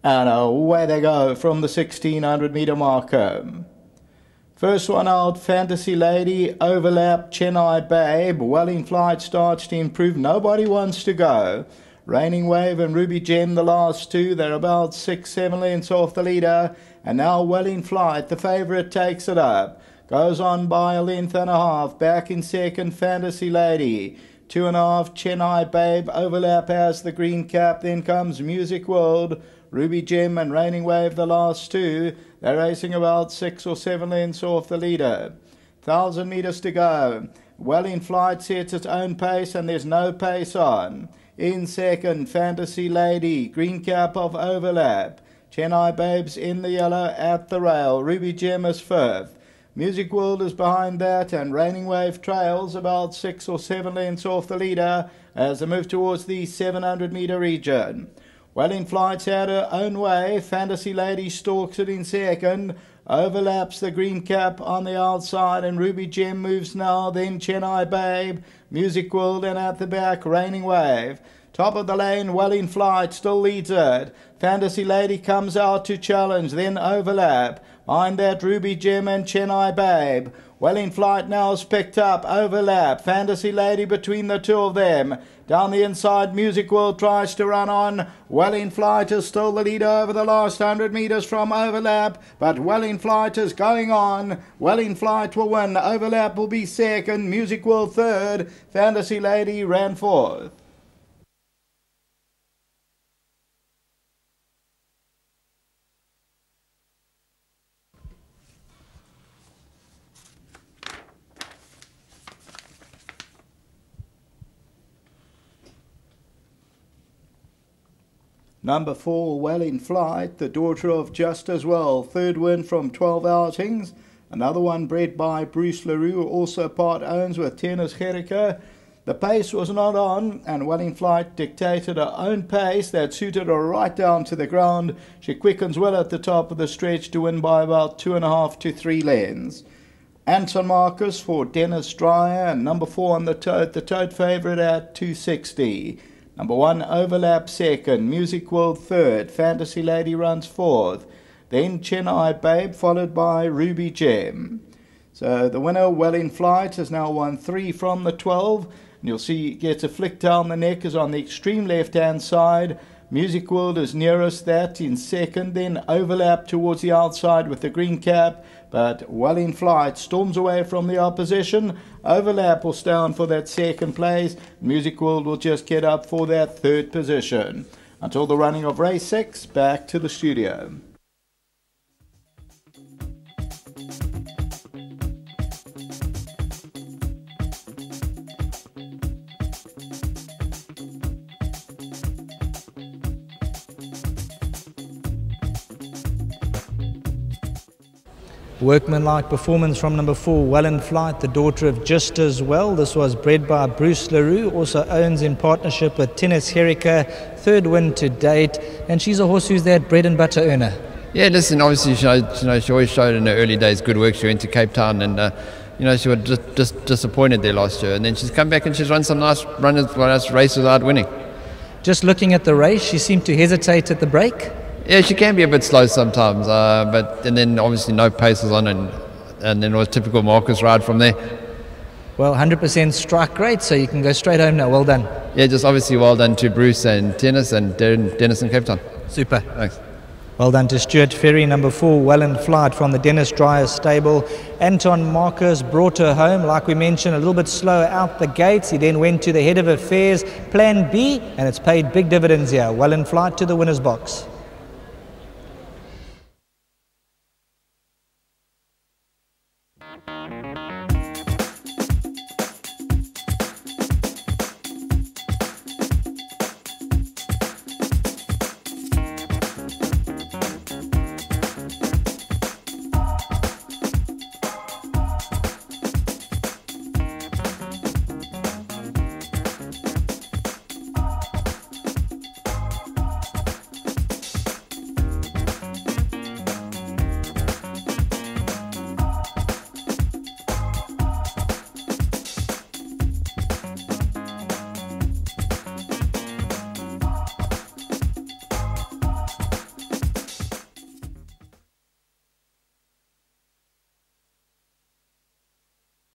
And away they go from the 1600 meter marker. First one out, Fantasy Lady, overlap, Chennai Babe. Well in flight, starts to improve. Nobody wants to go. Raining Wave and Ruby Gem, the last two. They're about 6-7 lengths off the leader. And now Well in Flight, the favourite, takes it up. Goes on by a length and a half. Back in second, Fantasy Lady. 2.5, Chennai Babe. Overlap has the green cap. Then comes Music World. Ruby Gem and Raining Wave, the last two. They're racing about 6 or 7 lengths off the leader. 1,000 metres to go. Well in Flight sets its own pace and there's no pace on. In second, Fantasy Lady. Green cap of Overlap. Chennai Babes in the yellow at the rail. Ruby Gem is fifth. Music World is behind that, and Raining Wave trails about 6 or 7 lengths off the leader as they move towards the 700 metre region. Well in Flight's had her own way. Fantasy Lady stalks it in second. Overlaps the green cap on the outside, and Ruby Gem moves now. Then Chennai Babe, Music World, and at the back Raining Wave. Top of the lane, Well in Flight still leads it. Fantasy Lady comes out to challenge, then Overlap. Behind that, Ruby Gem and Chennai Babe. Well in Flight now is picked up. Overlap. Fantasy Lady between the two of them. Down the inside, Music World tries to run on. Well in Flight is still the leader over the last 100 metres from Overlap. But Well in Flight is going on. Well in Flight will win. Overlap will be second. Music World third. Fantasy Lady ran fourth. Number 4, Well in Flight, the daughter of Just As Well. Third win from 12 outings. Another one bred by Bruce LaRue, also part owns with Tennis Jericho. The pace was not on, and Well in Flight dictated her own pace that suited her right down to the ground. She quickens well at the top of the stretch to win by about 2.5 to 3 lengths. Anton Marcus for Dennis Dreyer, and number 4 on the tote favourite at 260. Number 1, Overlap second, Music World third, Fantasy Lady runs fourth, then Chennai Babe, followed by Ruby Gem. So the winner, Well in Flight, has now won 3 from the 12, and you'll see gets a flick down the neck, is on the extreme left-hand side. Music World is nearest that in second, then Overlap towards the outside with the green cap, but Well in Flight storms away from the opposition. Overlap will stay on for that second place. Music World will just get up for that third position. Until the running of race 6, back to the studio. Workmanlike performance from number 4, Well in Flight, the daughter of Just As Well. This was bred by Bruce LaRue, also owns in partnership with Tennis Jericho. Third win to date, and she's a horse who's that bread and butter earner. Yeah, listen, obviously she always showed in her early days good work. She went to Cape Town and she was just disappointed there last year, and then she's come back and she's run some nice races without winning. Just looking at the race, she seemed to hesitate at the break. Yeah, she can be a bit slow sometimes, and then obviously no paces on, and then it was typical Marcus ride from there. Well, 100% strike rate, so you can go straight home now. Well done. Yeah, just obviously well done to Bruce and Tennis and Dennis and Cape Town. Super. Thanks. Well done to Stuart Ferry, number 4, Well in Flight from the Dennis Dreyer stable. Anton Marcus brought her home, like we mentioned, a little bit slower out the gates. He then went to the head of affairs, Plan B, and it's paid big dividends here. Well in Flight to the winner's box.